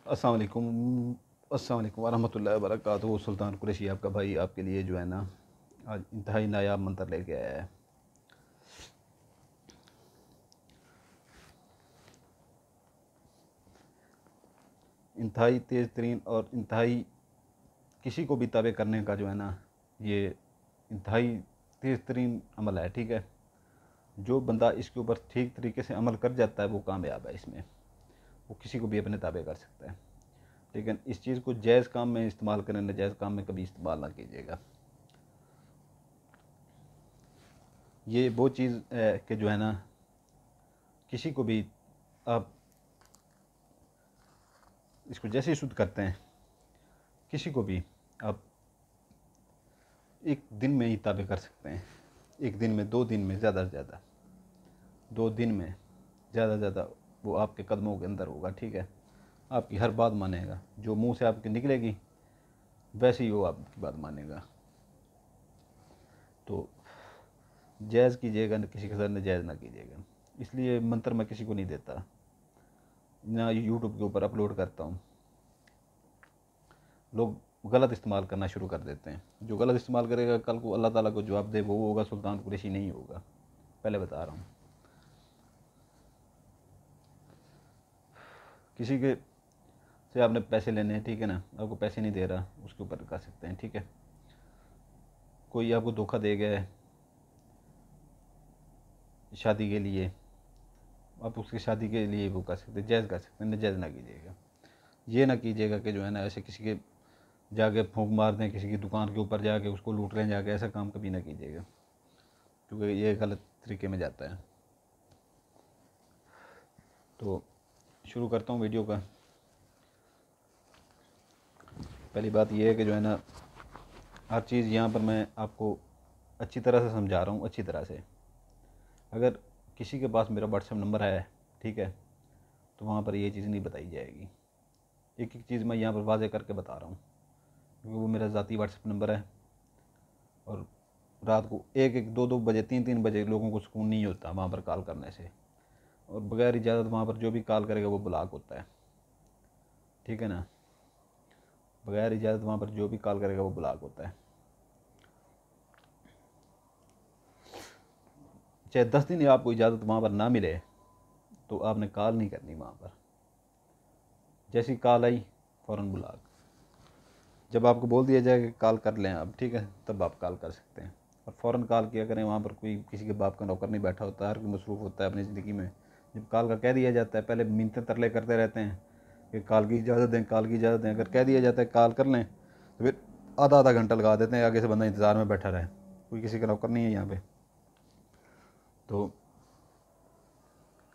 अस्सलाम वालेकुम वरहमतुल्लाहि वबरकातुहू। सुल्तान कुरैशी आपका भाई आपके लिए जो है ना आज इंतहाई नायाब मंत्र लेके आया है। इंतहाई तेज़ तरीन और इंतहाई किसी को भी ताबे करने का जो है ना ये इंतहाई तेज़ तरीन अमल है। ठीक है, जो बंदा इसके ऊपर ठीक तरीके से अमल कर जाता है वो कामयाब है। इसमें वो किसी को भी अपने ताबे कर सकता है। लेकिन इस चीज़ को जायज़ काम में इस्तेमाल करें, नाजायज़ काम में कभी इस्तेमाल ना कीजिएगा। ये वो चीज़ है कि जो है ना किसी को भी आप इसको जैसे ही शुद्ध करते हैं, किसी को भी आप एक दिन में ही ताबे कर सकते हैं। एक दिन में, 2 दिन में, ज़्यादा से ज़्यादा 2 दिन में, ज़्यादा से ज़्यादा वो आपके कदमों के अंदर होगा। ठीक है, आपकी हर बात मानेगा, जो मुंह से आपके निकलेगी वैसे ही वो आपकी बात मानेगा। तो जायज़ कीजिएगा, किसी के साथ नाजायज़ ना कीजिएगा। इसलिए मंत्र मैं किसी को नहीं देता, ना यूट्यूब के ऊपर अपलोड करता हूँ। लोग गलत इस्तेमाल करना शुरू कर देते हैं। जो गलत इस्तेमाल करेगा कल को अल्लाह ताला को जवाब दे वो होगा, सुल्तान कुरैशी नहीं होगा। पहले बता रहा हूँ। किसी के से आपने पैसे लेने हैं, ठीक है ना, आपको पैसे नहीं दे रहा, उसके ऊपर कर सकते हैं। ठीक है, कोई आपको धोखा दे गया है शादी के लिए, आप उसकी शादी के लिए वो कर सकते हैं, जायज़ कर सकते हैं, नाजायज़ ना कीजिएगा। ये ना कीजिएगा कि जो है ना ऐसे किसी के जाके फूंक मार दें, किसी की दुकान के ऊपर जाके उसको लूट लें जाके, ऐसा काम कभी ना कीजिएगा, क्योंकि ये गलत तरीके में जाता है। तो शुरू करता हूँ वीडियो का। पहली बात यह है कि जो है ना हर चीज़ यहाँ पर मैं आपको अच्छी तरह से समझा रहा हूँ, अच्छी तरह से। अगर किसी के पास मेरा व्हाट्सएप नंबर है, ठीक है, तो वहाँ पर ये चीज़ नहीं बताई जाएगी। एक एक चीज़ मैं यहाँ पर वाज़े करके बता रहा हूँ, क्योंकि वो मेरा ज़ाती व्हाट्सएप नंबर है। और रात को 1-1, 2-2 बजे, 3-3 बजे लोगों को सुकून नहीं होता वहाँ पर कॉल करने से, और बगैर इजाज़त वहाँ पर जो भी कॉल करेगा वो ब्लॉक होता है। ठीक है ना, बगैर इजाज़त वहाँ पर जो भी कॉल करेगा वो ब्लॉक होता है। चाहे 10 दिन आपको इजाज़त वहाँ पर ना मिले तो आपने कॉल नहीं करनी वहाँ पर। जैसी कॉल आई फ़ौरन ब्लॉक। जब आपको बोल दिया जाए कि कॉल कर लें आप, ठीक है, तब आप कॉल कर सकते हैं। और फ़ौरन कॉल किया करें। वहाँ पर कोई किसी के बाप का नौकर नहीं बैठा होता, हर कोई मसरूफ़ होता है अपनी ज़िंदगी में। जब कॉल का कह दिया जाता है, पहले मिन्नतें तरले करते रहते हैं कि कॉल की इजाज़त दें, कॉल की इजाज़त दें। अगर कह दिया जाता है कॉल कर लें तो फिर आधा आधा घंटा लगा देते हैं, आगे से बंदा इंतज़ार में बैठा रहे। कोई किसी का नौकर नहीं है यहाँ पे। तो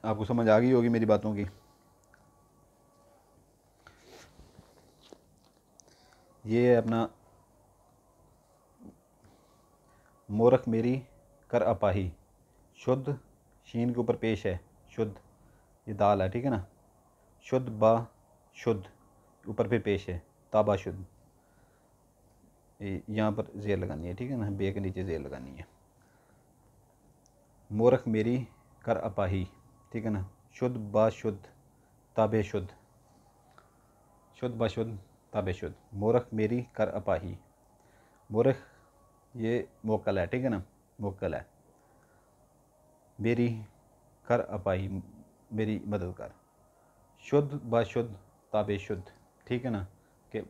आपको समझ आ गई होगी मेरी बातों की। ये है अपना मोरख मेरी कर अपाही। शुद्ध, शीन के ऊपर पेश है शुद्ध, ये दाल है, ठीक है ना। शुद्ध बा शुद्ध, ऊपर फिर पेश है ताबा शुद्ध। यहाँ पर जेर लगानी है, ठीक है ना, बे के नीचे जेर लगानी है। मोरख मेरी कर अपाही, ठीक है ना। शुद्ध बा शुद्ध ताबे शुद्ध, शुद्ध बा शुद्ध ताबे शुद्ध। मोरख मेरी कर अपाही। मोरख ये मोकल है, ठीक है ना, मोकल है। मेरी कर अपाही, मेरी मदद कर। शुद्ध ब शुद्ध ताबे शुद्ध, ठीक है ना, कि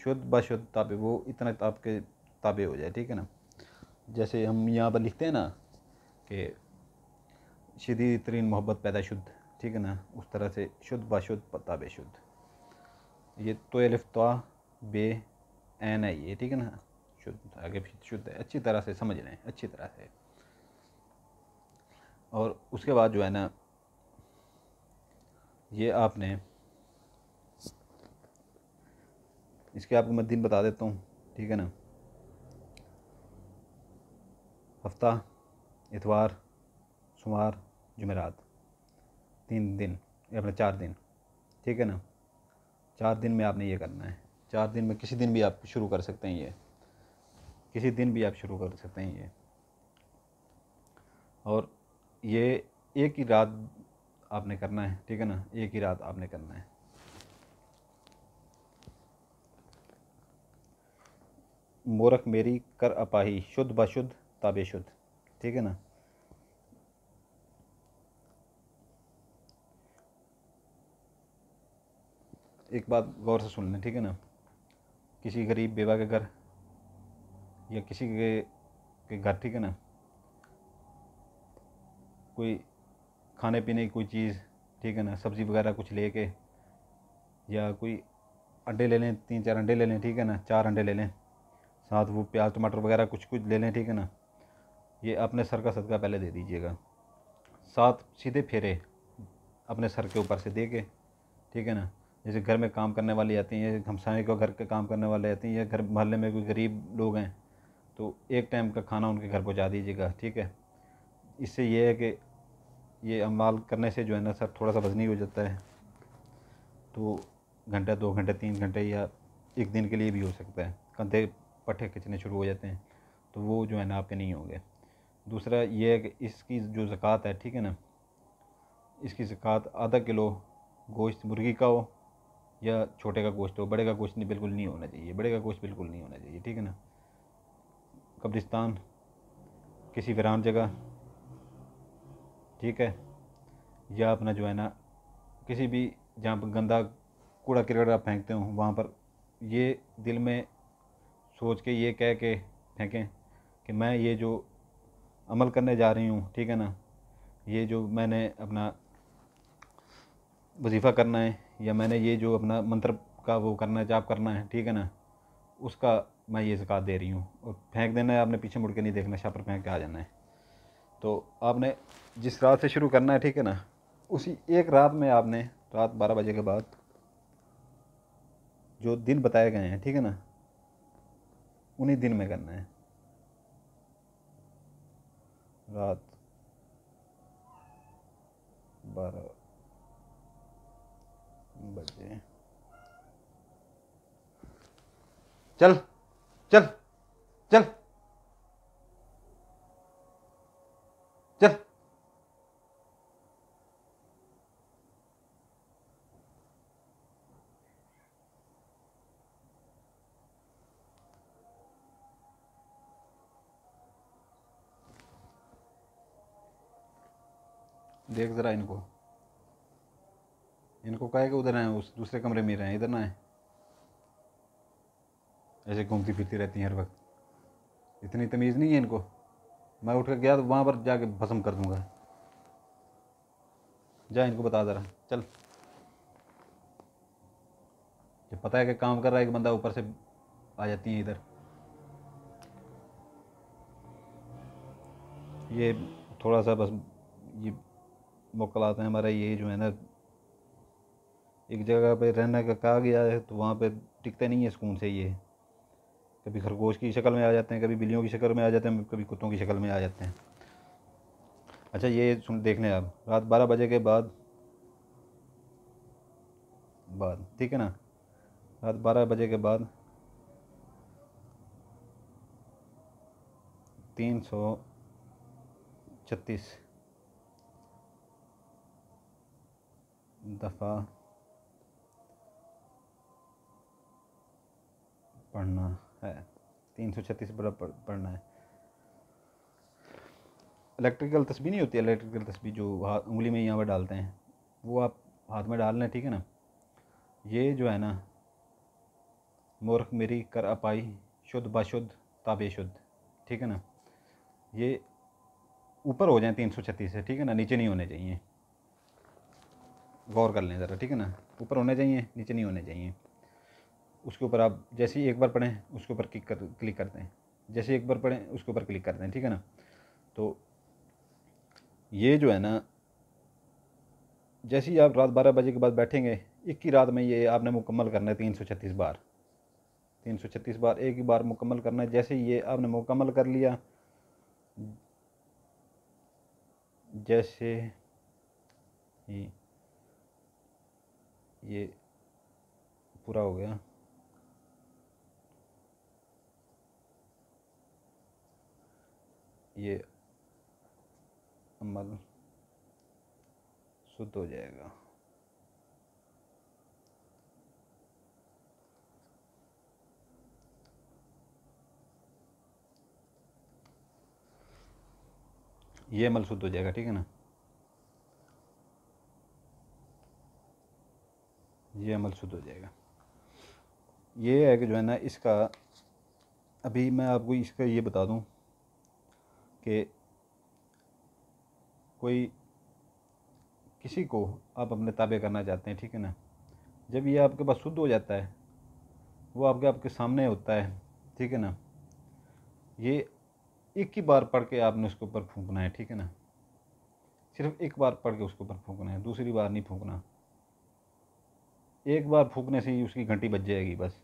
शुद्ध ब शुद्ध ताबे, वो इतना आपके ताबे हो जाए, ठीक है ना। जैसे हम यहाँ पर लिखते हैं ना कि शदीद तरीन मोहब्बत पैदा शुद्ध, ठीक है ना, उस तरह से शुद्ध ब शुद्ध ताबे शुद्ध। ये तो अलिफ तो बे एन है ये, ठीक है ना, शुद्ध आगे भी शुद्ध है। अच्छी तरह से समझ लें, अच्छी तरह से। और उसके बाद जो है ना ये आपने, इसके आपको मैं दिन बता देता हूँ, ठीक है ना। हफ्ता, इतवार, सोमवार, जुमेरात, 3 दिन या अपने 4 दिन, ठीक है ना। 4 दिन में आपने ये करना है। 4 दिन में किसी दिन भी आप शुरू कर सकते हैं ये, किसी दिन भी आप शुरू कर सकते हैं ये। और ये एक ही रात आपने करना है, ठीक है ना, एक ही रात आपने करना है। मूर्ख मेरी कर अपाही, शुद्ध बाशुद्ध ताबेशुद्ध। ठीक है ना। एक बात गौर से सुन लें, ठीक है ना। किसी गरीब बेवा के घर या किसी के घर, ठीक है ना, कोई खाने पीने की कोई चीज़, ठीक है ना, सब्ज़ी वगैरह कुछ लेके, या कोई अंडे ले लें, 3-4 अंडे ले लें, ठीक है ना, 4 अंडे ले लें, साथ वो प्याज टमाटर वगैरह कुछ कुछ ले लें, ठीक है ना। ये अपने सर का सदका पहले दे दीजिएगा। 7 सीधे फेरे अपने सर के ऊपर से दे के, ठीक है ना। जैसे घर में काम करने वाली आती हैं, हमसाए को घर के काम करने वाले आते हैं, या घर मोहल्ले में कोई गरीब लोग हैं, तो एक टाइम का खाना उनके घर पहुँचा दीजिएगा, ठीक है। इससे ये है कि ये अमाल करने से जो है ना सर थोड़ा सा वज़नी हो जाता है, तो घंटा 2 घंटे 3 घंटे या एक दिन के लिए भी हो सकता है, कंधे पट्टे खींचने शुरू हो जाते हैं, तो वो जो है ना आपके नहीं होंगे। दूसरा ये है कि इसकी जो ज़कात है, ठीक है ना, इसकी ज़कात आधा किलो गोश्त मुर्गी का हो या छोटे का गोश्त हो, बड़े का गोश्त नहीं, बिल्कुल नहीं होना चाहिए, बड़े का गोश्त बिल्कुल नहीं होना चाहिए, ठीक है ना। कब्रिस्तान, किसी वीरान जगह, ठीक है, या अपना जो है ना किसी भी जहाँ पर गंदा कूड़ा करकट आप फेंकते हो वहाँ पर ये दिल में सोच के ये कह के फेंकें कि मैं ये जो अमल करने जा रही हूँ, ठीक है ना, ये जो मैंने अपना वजीफ़ा करना है, या मैंने ये जो अपना मंत्र का वो करना है, जाप करना है, ठीक है ना, उसका मैं ये ज़कात दे रही हूँ। और फेंक देना है, आपने पीछे मुड़ के नहीं देखना, शापर फेंक के आ जाना है। तो आपने जिस रात से शुरू करना है, ठीक है ना, उसी एक रात में आपने रात 12 बजे के बाद जो दिन बताए गए हैं, ठीक है ना, उन्हीं दिन में करना है। रात 12 बजे, चल चल चल चल। देख ज़रा इनको, इनको कहे कि उधर आए, उस दूसरे कमरे में रहें, इधर ना आए। ऐसे घूमती फिरती रहती हैं हर वक्त, इतनी तमीज़ नहीं है इनको। मैं उठ कर गया तो वहाँ पर जाके भस्म कर दूंगा। जा इनको बता ज़रा, चल। जब पता है कि काम कर रहा है एक बंदा, ऊपर से आ जाती हैं इधर। ये थोड़ा सा बस ये मुकलात है हमारा, ये जो है ना, एक जगह पे रहने का कहा गया है तो वहाँ पे टिकते नहीं है सुकून से। ये कभी खरगोश की शक्ल में आ जाते हैं, कभी बिल्लियों की शक्ल में आ जाते हैं, कभी कुत्तों की शक्ल में आ जाते हैं। अच्छा ये सुन देख लें आप, रात 12 बजे के बाद, ठीक है ना, रात 12 बजे के बाद 336 दफ़ा पढ़ना है। 336 पढ़ना है। इलेक्ट्रिकल तस्बीह नहीं होती, इलेक्ट्रिकल तस्बीह जो उंगली में यहाँ पर डालते हैं, वो आप हाथ में डाल लें, ठीक है ना। ये जो है ना, मूर्ख मेरी कर अपाई, शुद्ध बाशुद्ध ताबेशुद्ध, ठीक है ना, ये ऊपर हो जाए 336 से, ठीक है ना, नीचे नहीं होने चाहिए। गौर कर लें ज़रा, ठीक है ना, ऊपर होने चाहिए, नीचे नहीं होने चाहिए। उसके ऊपर आप जैसे ही एक बार पढ़ें उसके ऊपर क्लिक करते हैं, जैसे एक बार पढ़ें उसके ऊपर क्लिक करते हैं, ठीक है ना। तो ये जो है ना, जैसे ही आप रात 12 बजे के बाद बैठेंगे, एक ही रात में ये आपने मुकम्मल करना है 336 बार। 336 बार एक ही बार मुकम्मल करना है। जैसे ही ये आपने मुकम्मल कर लिया, जैसे ही ये पूरा हो गया, ये अमल शुद्ध हो जाएगा। ये अमल शुद्ध हो जाएगा, ठीक है ना। ये अमल शुद्ध हो जाएगा। ये है कि जो है ना इसका, अभी मैं आपको इसका ये बता दूं कि कोई किसी को आप अपने ताबे करना चाहते हैं, ठीक है ना, जब ये आपके पास शुद्ध हो जाता है, वो आपके आपके सामने होता है, ठीक है ना, ये एक ही बार पढ़ के आपने उसके ऊपर फूंकना है, ठीक है ना, सिर्फ एक बार पढ़ के उसके ऊपर फूंकना है, दूसरी बार नहीं फूंकना। एक बार फूंकने से ही उसकी घंटी बज जाएगी बस।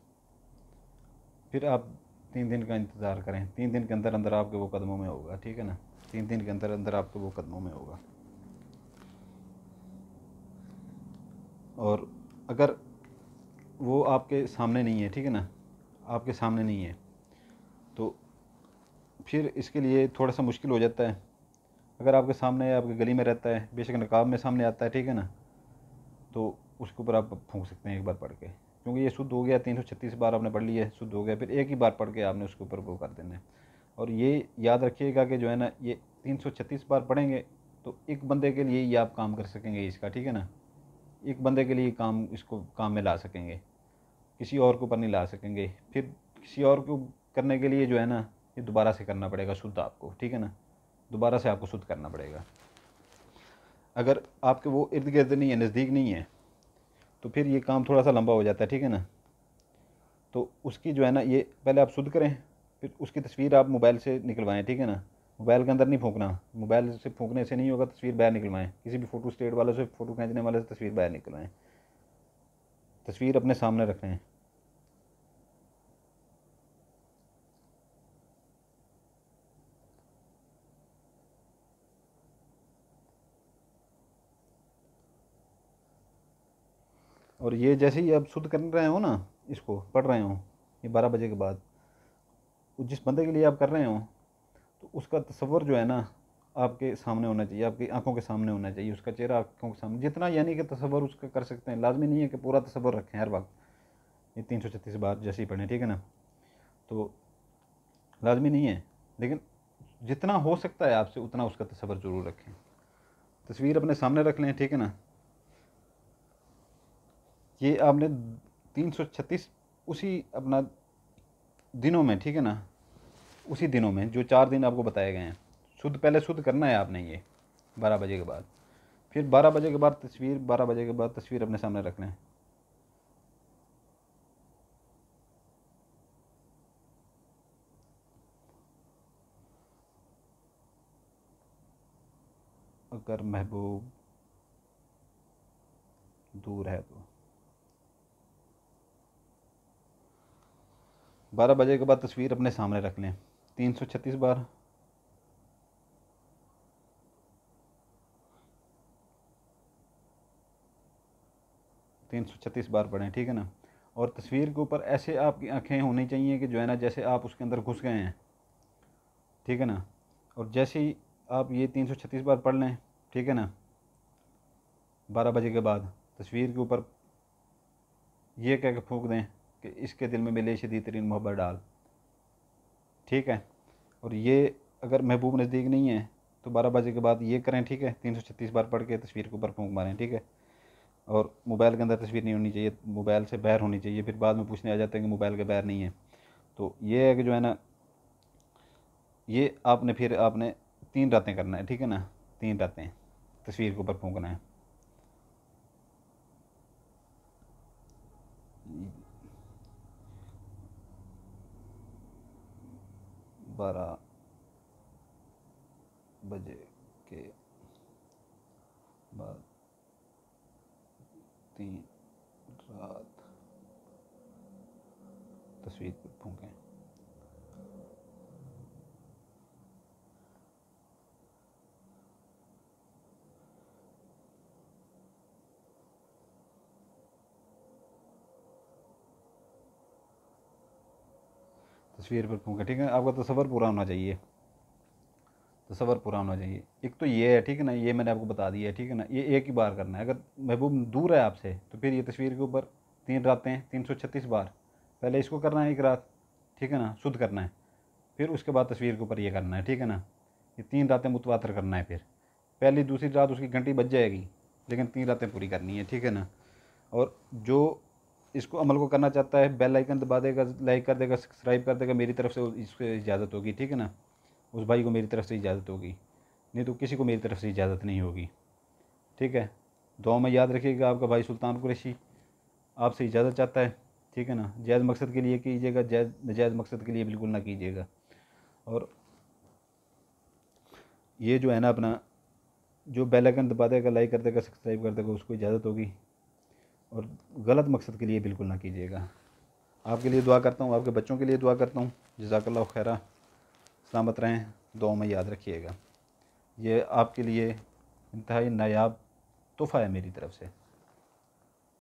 फिर आप 3 दिन का इंतज़ार करें, 3 दिन के अंदर अंदर आपके वो कदमों में होगा, ठीक है ना, 3 दिन के अंदर अंदर आपके वो कदमों में होगा। और अगर वो आपके सामने नहीं है, ठीक है ना, आपके सामने नहीं है, तो फिर इसके लिए थोड़ा सा मुश्किल हो जाता है। अगर आपके सामने है, आपकी गली में रहता है, बेशक नकाब में सामने आता है, ठीक है ना, तो उसके ऊपर आप फूंक सकते हैं एक बार पढ़ के, क्योंकि ये शुद्ध हो गया, 336 बार आपने पढ़ लिया है, शुद्ध हो गया, फिर एक ही बार पढ़ के आपने उसके ऊपर वो कर देना है। और ये याद रखिएगा कि जो है ना, ये 336 बार पढ़ेंगे तो एक बंदे के लिए ये आप काम कर सकेंगे इसका, ठीक है ना, एक बंदे के लिए काम, इसको काम में ला सकेंगे, किसी और के ऊपर नहीं ला सकेंगे। फिर किसी और को करने के लिए जो है ना, ये दोबारा से करना पड़ेगा शुद्ध आपको, ठीक है ना, दोबारा से आपको शुद्ध करना पड़ेगा। अगर आपके वो इर्द गिर्द नहीं है, नज़दीक नहीं है, तो फिर ये काम थोड़ा सा लंबा हो जाता है, ठीक है ना। तो उसकी जो है ना, ये पहले आप शुद्ध करें, फिर उसकी तस्वीर आप मोबाइल से निकलवाएं, ठीक है ना, मोबाइल के अंदर नहीं फूंकना, मोबाइल से फूंकने से नहीं होगा, तस्वीर बाहर निकलवाएं, किसी भी फ़ोटो स्टेट वाले से, फ़ोटो खींचने वाले से तस्वीर बाहर निकलवाएं, तस्वीर अपने सामने रखें। और ये जैसे ही आप शुद्ध कर रहे हो ना, इसको पढ़ रहे हो, ये 12 बजे के बाद, जिस बंदे के लिए आप कर रहे हो, तो उसका तसव्वुर जो है ना आपके सामने होना चाहिए, आपकी आंखों के सामने होना चाहिए, उसका चेहरा आंखों के सामने, जितना यानी कि तसव्वुर उसका कर सकते हैं। लाजमी नहीं है कि पूरा तसव्वुर रखें हर वक्त, ये 336 बार जैसे ही पढ़ें, ठीक है ना, तो लाजमी नहीं है, लेकिन जितना हो सकता है आपसे उतना उसका तसव्वुर ज़रूर रखें। तस्वीर अपने सामने रख लें, ठीक है ना। ये आपने 336 उसी अपना दिनों में, ठीक है ना, उसी दिनों में जो 4 दिन आपको बताए गए हैं, शुद्ध पहले शुद्ध करना है आपने ये 12 बजे के बाद, फिर 12 बजे के बाद तस्वीर, 12 बजे के बाद तस्वीर अपने सामने रख लें। अगर महबूब दूर है तो 12 बजे के बाद तस्वीर अपने सामने रख लें 336 बार। 336 बार पढ़ें, ठीक है ना। और तस्वीर के ऊपर ऐसे आपकी आंखें होनी चाहिए कि जो है ना, जैसे आप उसके अंदर घुस गए हैं, ठीक है ना। और जैसे ही आप ये 336 बार पढ़ लें, ठीक है ना, 12 बजे के बाद तस्वीर के ऊपर ये कह के फूंक दें कि इसके दिल में मिले शदीद तरीन मोहब्बत डाल, ठीक है। और ये अगर महबूब नज़दीक नहीं है तो 12 बजे के बाद ये करें, ठीक है, 336 बार पढ़ के तस्वीर के ऊपर फूंक मारें, ठीक है। और मोबाइल के अंदर तस्वीर नहीं होनी चाहिए, मोबाइल से बाहर होनी चाहिए, फिर बाद में पूछने आ जाते हैं कि मोबाइल के बाहर नहीं है। तो ये है कि जो है ना, ये आपने फिर आपने 3 रातें करना है, ठीक है ना, 3 रातें तस्वीर के ऊपर फूंकना है। 12 बजे के बाद 3 रात तस्वीर पर फूंकें। तस्वीर पर फूंकें, ठीक है। आपका तसव्वुर पूरा होना चाहिए, तसव्वुर पूरा होना चाहिए। एक तो ये है, ठीक है ना, ये मैंने आपको बता दिया है, ठीक है ना। ये एक ही बार करना है। अगर महबूब दूर है आपसे तो फिर ये तस्वीर के ऊपर 3 रातें 336 बार, पहले इसको करना है 1 रात, ठीक है ना, शुद्ध करना है, फिर उसके बाद तस्वीर के ऊपर ये करना है, ठीक है ना। ये 3 रातें मुतवातर करना है। फिर पहली दूसरी रात उसकी घंटी बज जाएगी, लेकिन 3 रातें पूरी करनी है, ठीक है ना। और जो इसको अमल को करना चाहता है बेल आइकन दबा देगा, लाइक कर देगा, सब्सक्राइब कर देगा, मेरी तरफ से इसको इजाज़त होगी, ठीक है ना। उस भाई को मेरी तरफ से इजाज़त होगी, नहीं तो किसी को मेरी तरफ से इजाज़त नहीं होगी, ठीक है। दुआ में याद रखिएगा, आपका भाई सुल्तान कुरैशी आपसे इजाज़त चाहता है, ठीक है ना। जायज़ मकसद के लिए कीजिएगा, नजायज़ मकसद के लिए बिल्कुल ना कीजिएगा। और ये जो है ना अपना, जो बेल आइकन दबा देगा, लाइक कर देगा, सब्सक्राइब कर देगा, उसको इजाज़त होगी। और गलत मकसद के लिए बिल्कुल ना कीजिएगा। आपके लिए दुआ करता हूँ, आपके बच्चों के लिए दुआ करता हूँ। जज़ाकल्लाह खैरा, सलामत रहें, दुआ में याद रखिएगा। ये आपके लिए इंतहाई नायाब तोहफ़ा है मेरी तरफ़ से।